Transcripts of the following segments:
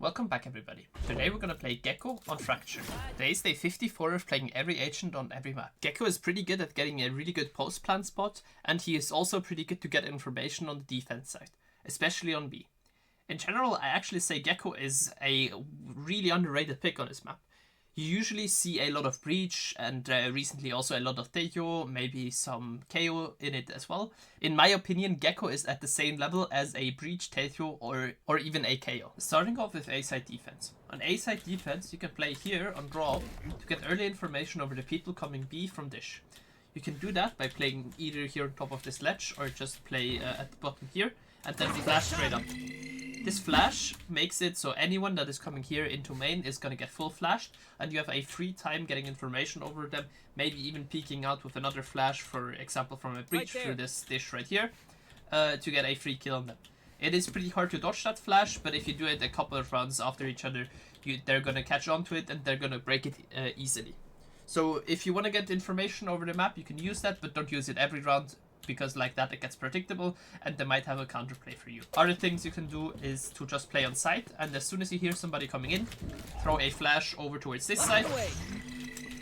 Welcome back everybody. Today we're gonna play Gekko on Fracture. Today is day 54 of playing every agent on every map. Gekko is pretty good at getting a really good post plant spot, and he is also pretty good to get information on the defense side, especially on B. In general, I actually say Gekko is a really underrated pick on this map. You usually see a lot of Breach and recently also a lot of Tejo, maybe some KO in it as well. In my opinion, Gekko is at the same level as a Breach, Tejo or even a KO. Starting off with A-side defense. On A-side defense, you can play here on drop to get early information over the people coming B from dish. You can do that by playing either here on top of this ledge or just play at the bottom here and then flash straight up. This flash makes it so anyone that is coming here into main is going to get full flashed, and you have a free time getting information over them, maybe even peeking out with another flash, for example from a breach through this dish right here, to get a free kill on them. It is pretty hard to dodge that flash, but if you do it a couple of rounds after each other, they're going to catch on to it and they're going to break it easily. So if you want to get information over the map, you can use that, but don't use it every round, because like that it gets predictable and they might have a counterplay for you. Other things you can do is to just play on site, and as soon as you hear somebody coming in, throw a flash over towards this side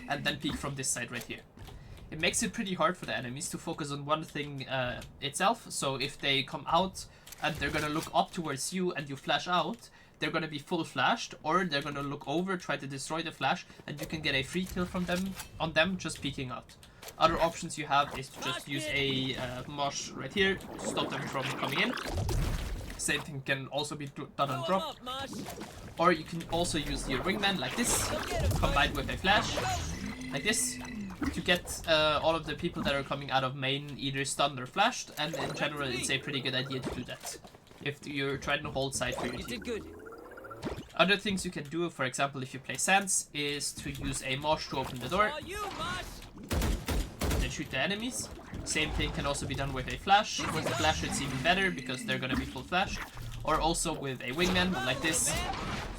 and then peek from this side right here. It makes it pretty hard for the enemies to focus on one thing itself, so if they come out and they're gonna look up towards you and you flash out, they're gonna be full flashed, or they're gonna look over, try to destroy the flash, and you can get a free kill from them on them just peeking out. Other options you have is to just use a mosh right here to stop them from coming in. Same thing can also be done on drop. Or you can also use your wingman like this, combined with a flash, like this, to get all of the people that are coming out of main either stunned or flashed, and in general it's a pretty good idea to do that if you're trying to hold side for your team. Other things you can do, for example if you play Sands, is to use a mosh to open the door and shoot the enemies. Same thing can also be done with a flash. With a flash it's even better because they're gonna be full flashed. Or also with a wingman like this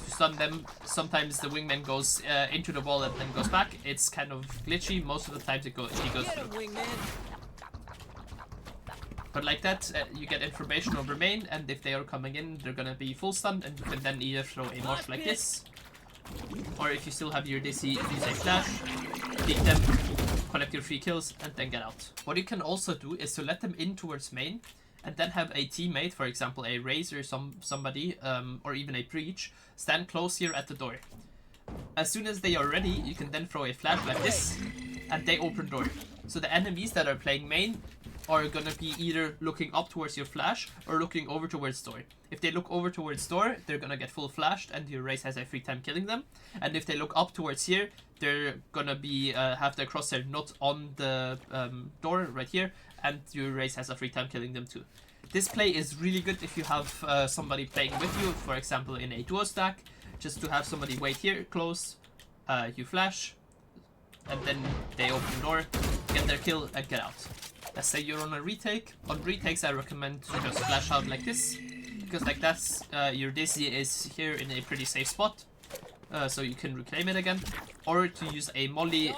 to stun them. Sometimes the wingman goes into the wall and then goes back. It's kind of glitchy. Most of the times he goes through. But like that, you get information over main, and if they are coming in, they're gonna be full stunned, and you can then either throw a mosh like this, or if you still have your DC, use a flash, peek them, collect your free kills, and then get out. What you can also do is to let them in towards main, and then have a teammate, for example a Raze or somebody, or even a Breach, stand close here at the door. As soon as they are ready, you can then throw a flash like this, and they open door. So the enemies that are playing main are gonna be either looking up towards your flash or looking over towards door. If they look over towards door, they're gonna get full flashed and your Raze has a free time killing them. And if they look up towards here, they're gonna be have their crosshair not on the door right here, and your Raze has a free time killing them too. This play is really good if you have somebody playing with you, for example in a duo stack, just to have somebody wait here close, you flash, and then they open the door, get their kill and get out. Let's say you're on a retake. On retakes I recommend to just flash out like this, because like that's your DC is here in a pretty safe spot, so you can reclaim it again. Or to use a molly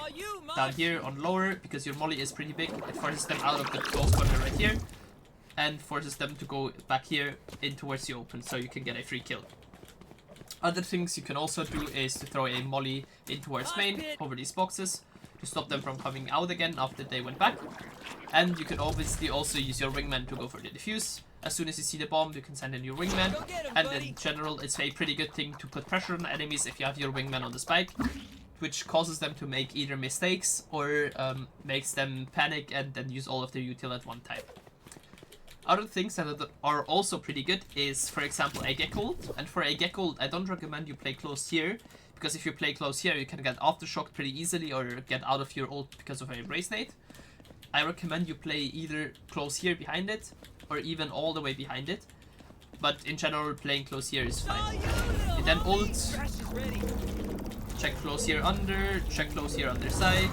down here on lower, because your molly is pretty big. It forces them out of the close corner right here and forces them to go back here in towards the open, so you can get a free kill. Other things you can also do is to throw a molly in towards main over these boxes to stop them from coming out again after they went back. And you can obviously also use your wingman to go for the defuse. As soon as you see the bomb, you can send in your wingman. And in general, it's a pretty good thing to put pressure on enemies if you have your wingman on the spike, which causes them to make either mistakes or makes them panic and then use all of their util at one time. Other things that are also pretty good is, for example, a Gekko ult. And for a Gekko ult, I don't recommend you play close here, because if you play close here, you can get aftershocked pretty easily or get out of your ult because of a Raze nade. I recommend you play either close here behind it, or even all the way behind it. But in general, playing close here is fine. You then ult, check close here under, check close here under side,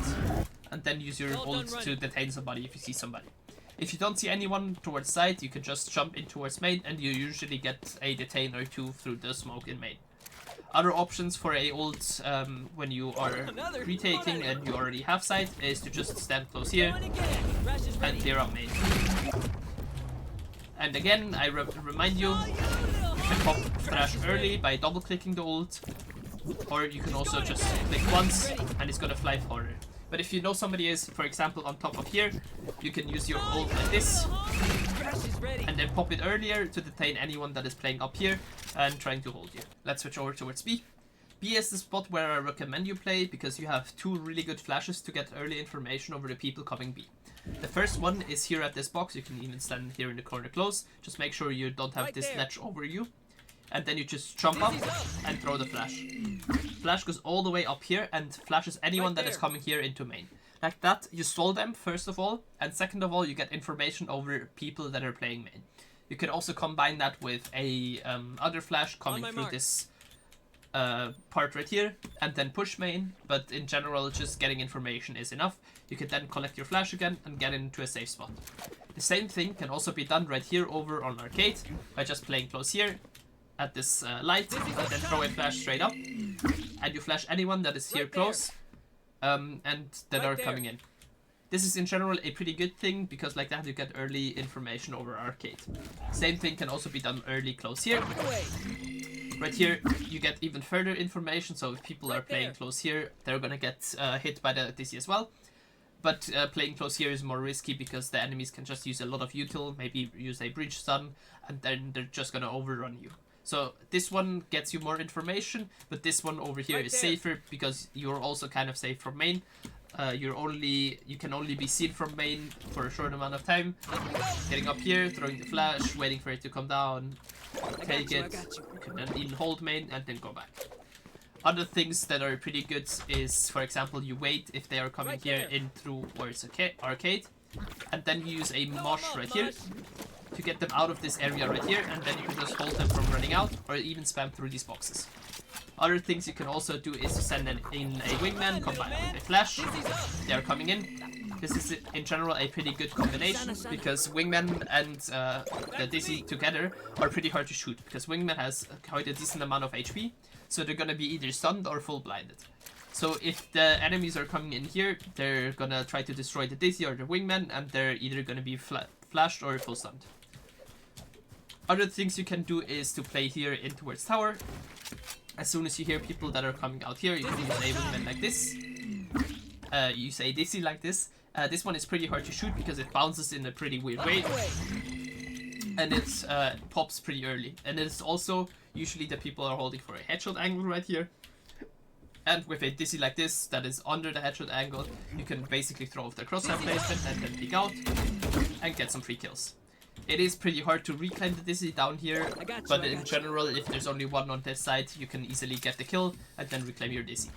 and then use your ult to detain somebody if you see somebody. If you don't see anyone towards side, you can just jump in towards main, and you usually get a detain or two through the smoke in main. Other options for a ult when you are retaking and you already have sight is to just stand close here and clear out main. And again, I remind you, can pop Thrash early by double clicking the ult, or you can also just click once and it's gonna fly forward. But if you know somebody is, for example, on top of here, you can use your ult like this and then pop it earlier to detain anyone that is playing up here and trying to hold you. Let's switch over towards B. B is the spot where I recommend you play because you have two really good flashes to get early information over the people coming B. The first one is here at this box. You can even stand here in the corner close. Just make sure you don't have this ledge over you. And then you just jump up and throw the flash. Flash goes all the way up here and flashes anyone that is coming here into main. Like that, you stall them first of all, and second of all, you get information over people that are playing main. You can also combine that with a other flash coming through this part right here and then push main, but in general just getting information is enough. You can then collect your flash again and get into a safe spot. The same thing can also be done right here over on arcade by just playing close here at this light and then throw a flash straight up, and you flash anyone that is here close and that are coming in. This is in general a pretty good thing because like that you get early information over arcade. Same thing can also be done early close here. Right here you get even further information, so if people are playing close here, they're gonna get hit by the dizzy as well. But playing close here is more risky because the enemies can just use a lot of util, maybe use a bridge stun, and then they're just gonna overrun you. So this one gets you more information, but this one over here is safer because you're also kind of safe from main. You can only be seen from main for a short amount of time. Getting up here, throwing the flash, waiting for it to come down, take it. You can then even hold main and then go back. Other things that are pretty good is, for example, you wait if they are coming here in through towards arcade, and then you use a mosh right here to get them out of this area right here, and then you can just hold them from running out or even spam through these boxes. Other things you can also do is to send in a wingman combined with a flash. They are coming in. This is in general a pretty good combination because wingman and the dizzy together are pretty hard to shoot because wingman has quite a decent amount of HP, so they're gonna be either stunned or full blinded. So if the enemies are coming in here, they're gonna try to destroy the dizzy or the wingman, and they're either gonna be flashed or full stunned. Other things you can do is to play here in towards tower. As soon as you hear people that are coming out here, you can use a wingman like this. Use a dizzy like this. This one is pretty hard to shoot because it bounces in a pretty weird way. And it pops pretty early. And it's also usually the people are holding for a headshot angle right here. And with a dizzy like this that is under the headshot angle, you can basically throw off the crosshair placement and then peek out and get some free kills. It is pretty hard to reclaim the dizzy down here, but in general, if there's only one on this side, you can easily get the kill and then reclaim your dizzy.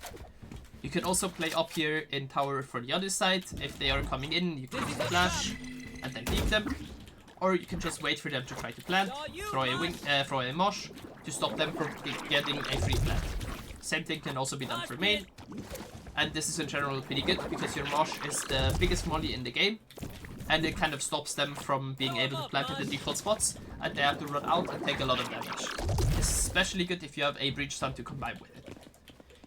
You can also play up here in tower for the other side. If they are coming in, you can use the flash and then peek them, or you can just wait for them to try to plant, throw a mosh to stop them from getting a free plant. Same thing can also be done for main, and this is in general pretty good because your mosh is the biggest molly in the game. And it kind of stops them from being able to plant at the default spots, and they have to run out and take a lot of damage. It's especially good if you have a breach stun to combine with it.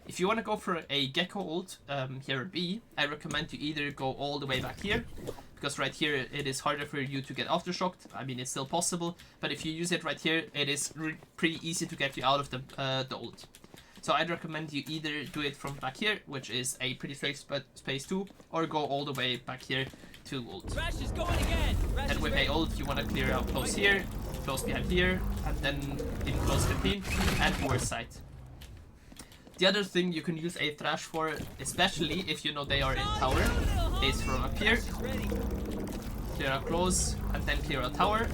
If you want to go for a Gekko ult here at B, I recommend you either go all the way back here, because right here it is harder for you to get aftershocked. I mean, it's still possible, but if you use it right here, it is pretty easy to get you out of the ult. So I'd recommend you either do it from back here, which is a pretty safe space too, or go all the way back here to ult. And with a ult, you want to clear out close here, close behind here, and then in close canteen and towards side. The other thing you can use a thrash for, especially if you know they are in tower, is from up here, clear out close, and then clear out tower.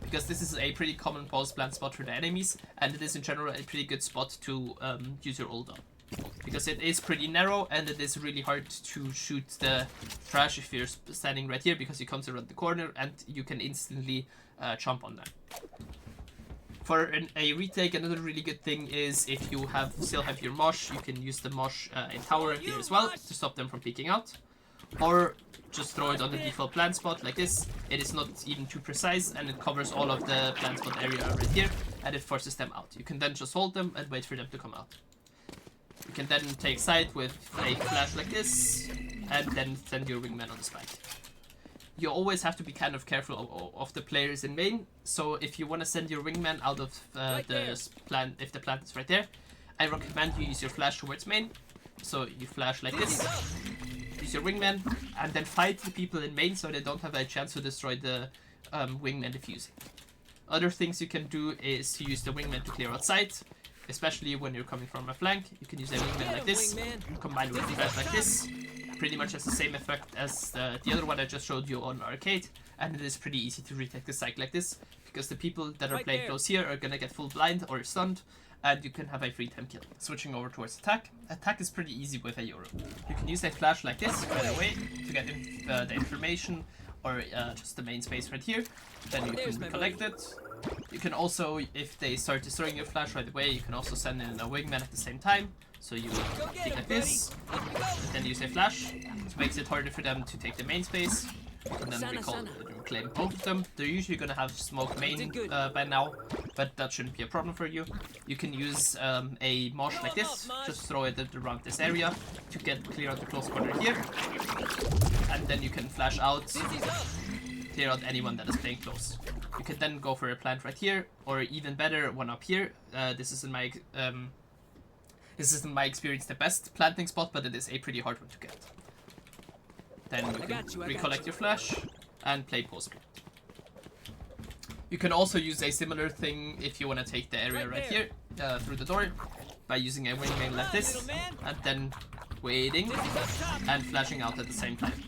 Because this is a pretty common pause plant spot for the enemies, and it is in general a pretty good spot to use your ult on. Because it is pretty narrow and it is really hard to shoot the thrash if you're standing right here, because he comes around the corner and you can instantly jump on them. For a retake, another really good thing is if you still have your mosh, you can use the mosh in tower here as well to stop them from peeking out. Or just throw it on the default plant spot like this. It is not even too precise and it covers all of the plant spot area right here, and it forces them out. You can then just hold them and wait for them to come out. You can then take side with a flash like this, and then send your wingman on the spike. you always have to be kind of careful of the players in main. So if you want to send your wingman out of the plant, if the plant is right there, I recommend you use your flash towards main. So you flash like this, use your wingman, and then fight the people in main so they don't have a chance to destroy the wingman defusing. Other things you can do is to use the wingman to clear outside, especially when you're coming from a flank. You can use a wingman like this, combined with a flash like this. Pretty much has the same effect as the other one I just showed you on arcade, and it is pretty easy to retake the site like this, because the people that are playing close here are gonna get full blind or stunned, and you can have a free time kill. Switching over towards attack. Attack is pretty easy with a Euro. You can use a flash like this right away to get the information, or just the main space right here. Then you can collect it. You can also, if they start destroying your flash right away, you can also send in a wingman at the same time. So you take like this, and then use a flash. It makes it harder for them to take the main space. And then reclaim both of them. They're usually gonna have smoke main by now, but that shouldn't be a problem for you. You can use a mosh like this, just throw it around this area to get clear out the close corner here. And then you can flash out, clear out anyone that is playing close. You can then go for a plant right here, or even better, one up here. This is in my experience the best planting spot, but it is a pretty hard one to get. Then you can recollect your flash and play post plant. You can also use a similar thing if you want to take the area right here through the door by using a wingman like this, and then waiting and flashing out at the same time.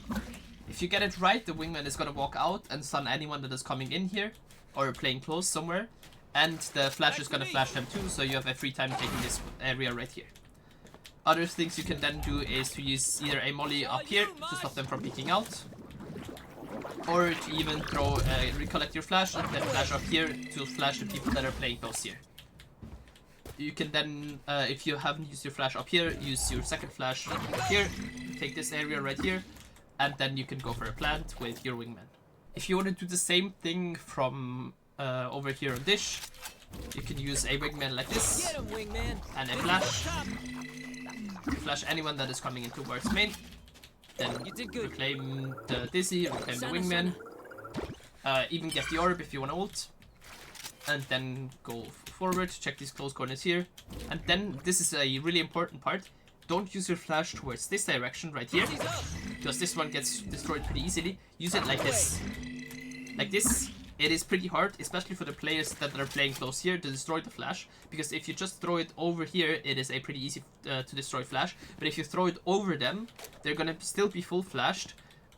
If you get it right, the wingman is gonna walk out and stun anyone that is coming in here or playing close somewhere, and the flash is gonna flash them too, so you have a free time taking this area right here. Other things you can then do is to use either a molly up here to stop them from peeking out, or to even throw recollect your flash and then flash up here to flash the people that are playing close here. You can then, if you haven't used your flash up here, use your second flash here, take this area right here, and then you can go for a plant with your wingman. If you want to do the same thing from over here on dish, you can use a wingman like this, and a flash. Flash anyone that is coming in towards main. Then reclaim the dizzy, reclaim the wingman. Even get the orb if you want to ult. And then go forward, check these close corners here. And then, this is a really important part. Don't use your flash towards this direction right here, because this one gets destroyed pretty easily. Use it like this. Like this. It is pretty hard, especially for the players that are playing close here, to destroy the flash. Because if you just throw it over here, it is a pretty easy to destroy flash. But if you throw it over them, they're gonna still be full flashed.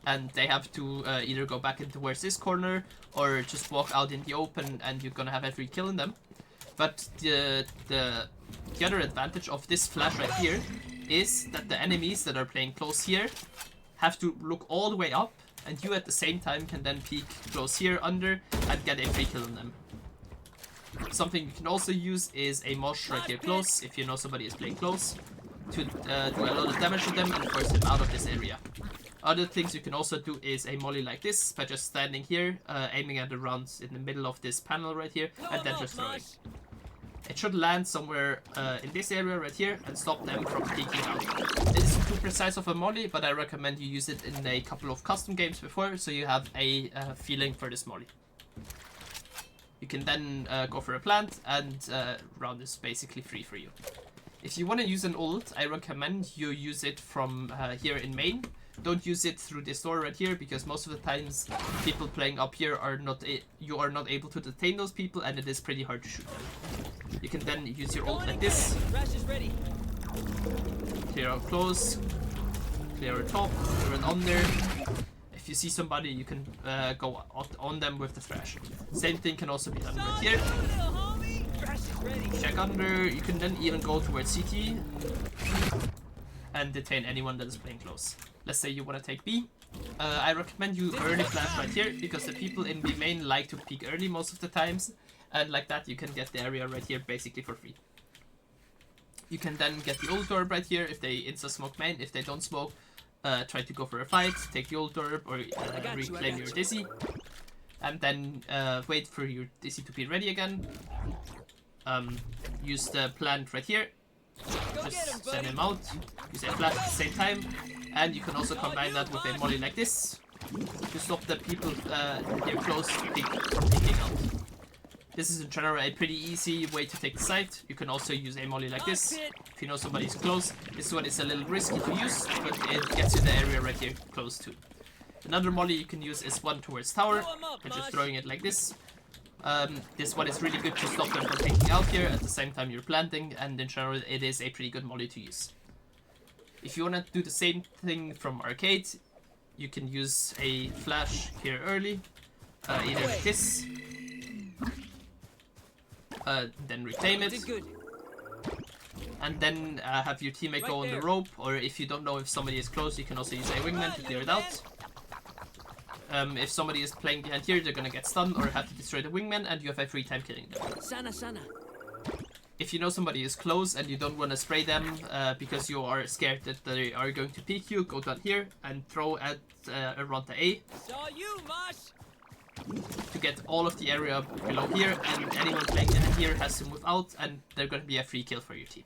And they have to either go back into towards this corner, or just walk out in the open, and you're gonna have every kill in them. But the other advantage of this flash right here is that the enemies that are playing close here have to look all the way up, and you at the same time can then peek close here under and get a free kill on them. Something you can also use is a mosh right here close, if you know somebody is playing close, to do a lot of damage to them and force them out of this area. Other things you can also do is a molly like this, by just standing here, aiming at the rounds in the middle of this panel right here, and then just throwing. It should land somewhere in this area right here and stop them from peeking out. It isn't too precise of a molly, but I recommend you use it in a couple of custom games before, so you have a feeling for this molly. You can then go for a plant, and round is basically free for you. If you want to use an ult, I recommend you use it from here in main. Don't use it through this door right here, because most of the times people playing up here are not you are not able to detain those people, and it is pretty hard to shoot them. You can then use your ult like this. Clear out close, clear out top, clear it under. If you see somebody, you can go on them with the thrash. Same thing can also be done right here. Check under. You can then even go towards CT and detain anyone that is playing close. Let's say you want to take B. I recommend you early flash right here, because the people in B main like to peek early most of the times, and like that you can get the area right here basically for free. You can then get the ult orb right here if they insta smoke main. If they don't smoke, try to go for a fight, take the ult orb, or reclaim your dizzy, and then wait for your dizzy to be ready again. Use the plant right here. Just send him out. Use a flash at the same time, and you can also combine that with a molly like this. to stop the people here close from peeking out. This is in general a pretty easy way to take the site. You can also use a molly like this. If you know somebody's close, this one is a little risky to use, but it gets you the area right here close to. Another molly you can use is one towards tower, and just throwing it like this. This one is really good to stop them from peeking out here at the same time you're planting, and in general it is a pretty good molly to use. If you want to do the same thing from arcade, you can use a flash here early, either like this, then reclaim it, and then have your teammate go on the rope, or if you don't know if somebody is close, you can also use a wingman to clear it out. If somebody is playing behind here, they're gonna get stunned or have to destroy the wingman, and you have a free time killing them. If you know somebody is close and you don't want to spray them because you are scared that they are going to peek you, go down here and throw at around the A to get all of the area below here, and anyone playing behind here has to move out, and they're gonna be a free kill for your team.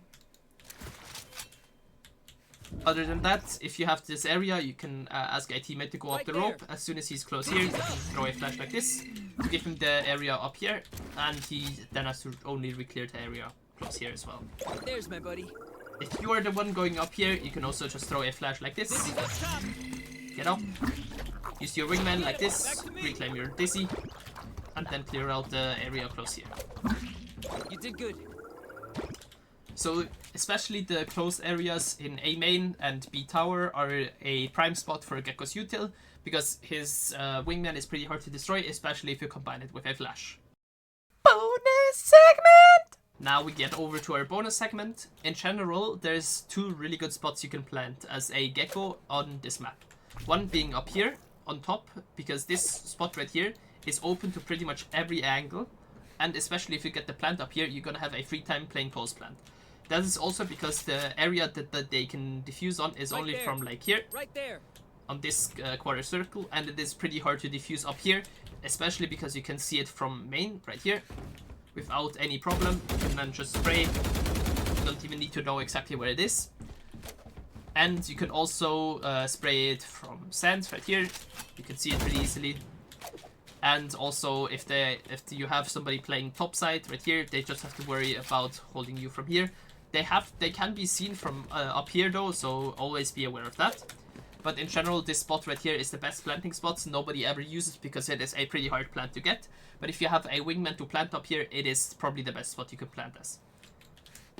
Other than that, if you have this area, you can ask a teammate to go up the rope. As soon as he's close here, you can throw a flash like this to give him the area up here, and he then has to only re-clear the area close here as well. There's my buddy. If you are the one going up here, you can also just throw a flash like this. Get up, use your wingman like this, reclaim your dizzy, and then clear out the area close here. You did good. So especially the closed areas in A main and B tower are a prime spot for Gekko's util, because his wingman is pretty hard to destroy, especially if you combine it with a flash. Bonus segment! Now we get over to our bonus segment. In general, there's two really good spots you can plant as a Gekko on this map. One being up here on top, because this spot right here is open to pretty much every angle, and especially if you get the plant up here, you're gonna have a free time playing post plant. That is also because the area that they can defuse on is only from like here, right there, on this quarter circle, and it is pretty hard to defuse up here, especially because you can see it from main right here without any problem. You can then just spray, you don't even need to know exactly where it is. And you can also spray it from sand right here, you can see it pretty easily. And also if you have somebody playing top side right here, they just have to worry about holding you from here. They can be seen from up here though, so always be aware of that. But in general, this spot right here is the best planting spot. Nobody ever uses because it is a pretty hard plant to get. But if you have a wingman to plant up here, it is probably the best spot you can plant as.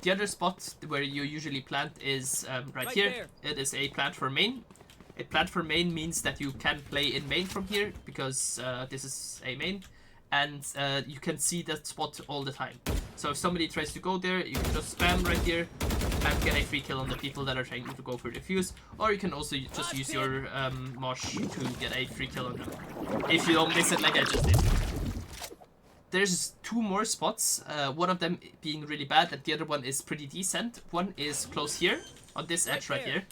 The other spot where you usually plant is right here. There. It is a plant for main. A plant for main means that you can play in main from here, because this is a main, and you can see that spot all the time. So if somebody tries to go there, you can just spam right here and get a free kill on the people that are trying to go for defuse, or you can also just use your mosh to get a free kill on them, if you don't miss it like I just did. There's two more spots, one of them being really bad and the other one is pretty decent. One is close here, on this edge right here.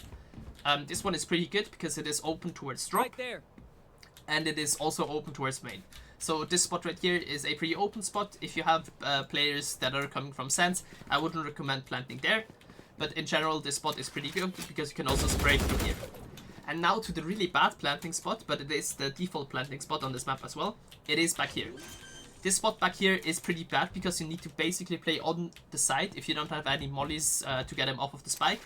This one is pretty good because it is open towards drop, right there, and it is also open towards main. So this spot right here is a pretty open spot. If you have players that are coming from sands, I wouldn't recommend planting there. But in general, this spot is pretty good because you can also spray through here. And now to the really bad planting spot, but it is the default planting spot on this map as well. It is back here. This spot back here is pretty bad because you need to basically play on the side if you don't have any mollies to get him off of the spike.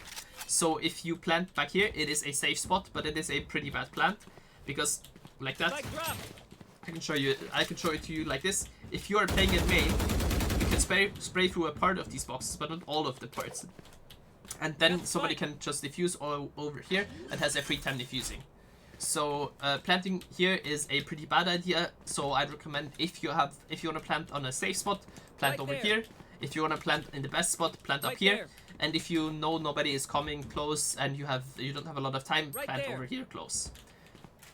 So if you plant back here, it is a safe spot, but it is a pretty bad plant because like that. I can show it to you like this. If you are playing in main, you can spray through a part of these boxes, but not all of the parts. And then somebody can just defuse all over here and has a free time defusing. So planting here is a pretty bad idea. So I'd recommend if you want to plant on a safe spot, plant over here. If you want to plant in the best spot, plant up here. And if you know nobody is coming close and you don't have a lot of time, plant over here close.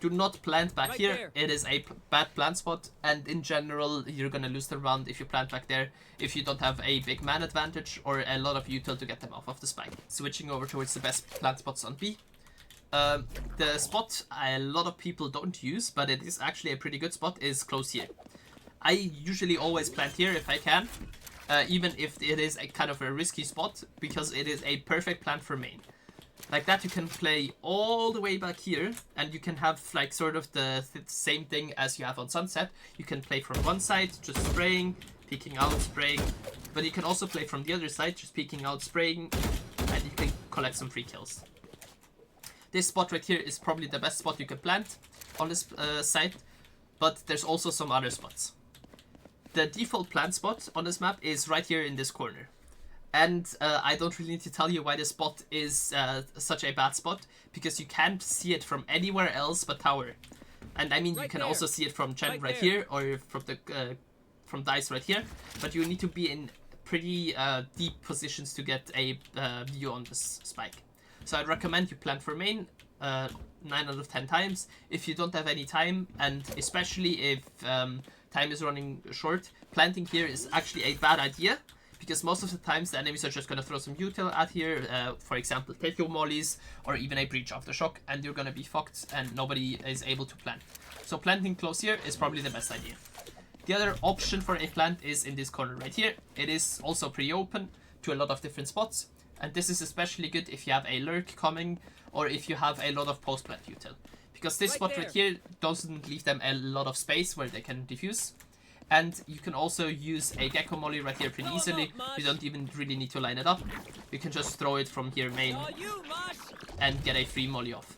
Do not plant back here. It is a bad plant spot, and in general you're gonna lose the round if you plant back there if you don't have a big man advantage or a lot of util to get them off of the spike. Switching over towards the best plant spots on B. The spot a lot of people don't use, but it is actually a pretty good spot, is close here. I usually always plant here if I can, even if it is a kind of a risky spot, because it is a perfect plant for main. Like that, you can play all the way back here, and you can have like sort of the same thing as you have on Sunset. You can play from one side, just spraying, peeking out, spraying, but you can also play from the other side, just peeking out, spraying, and you can collect some free kills. This spot right here is probably the best spot you can plant on this site, but there's also some other spots. The default plant spot on this map is right here in this corner. And I don't really need to tell you why this spot is such a bad spot, because you can't see it from anywhere else but tower. And I mean, you can also see it from Chen right here, or from the from Dice right here, but you need to be in pretty deep positions to get a view on this spike. So I'd recommend you plant for main 9 out of 10 times. If you don't have any time, and especially if time is running short, planting here is actually a bad idea, because most of the times the enemies are just going to throw some util at here, for example take your mollies or even a breach aftershock, and you're going to be fucked and nobody is able to plant. So planting close here is probably the best idea. The other option for a plant is in this corner right here. It is also pretty open to a lot of different spots, and this is especially good if you have a lurk coming or if you have a lot of post plant util, because this spot right here doesn't leave them a lot of space where they can defuse. And you can also use a Gekko molly right here pretty easily. You don't even really need to line it up. You can just throw it from here main and get a free molly off.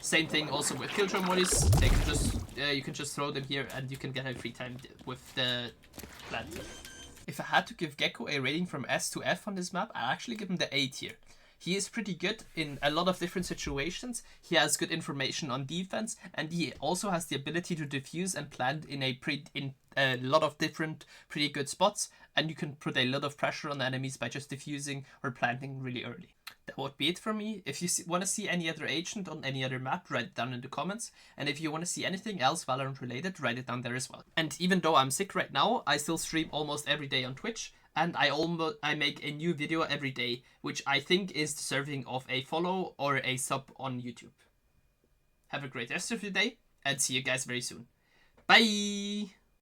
Same thing also with killjoy mollies. They can just you can just throw them here and you can get a free time with the plant. If I had to give Gekko a rating from S to F on this map, I'd actually give him the A tier. He is pretty good in a lot of different situations. He has good information on defense, and he also has the ability to defuse and plant in a lot of different pretty good spots, and you can put a lot of pressure on the enemies by just defusing or planting really early. That would be it for me. If you want to see any other agent on any other map, write it down in the comments. And if you want to see anything else Valorant related, write it down there as well. And even though I'm sick right now, I still stream almost every day on Twitch. And I make a new video every day, which I think is deserving of a follow or a sub on YouTube. Have a great rest of your day, and see you guys very soon. Bye!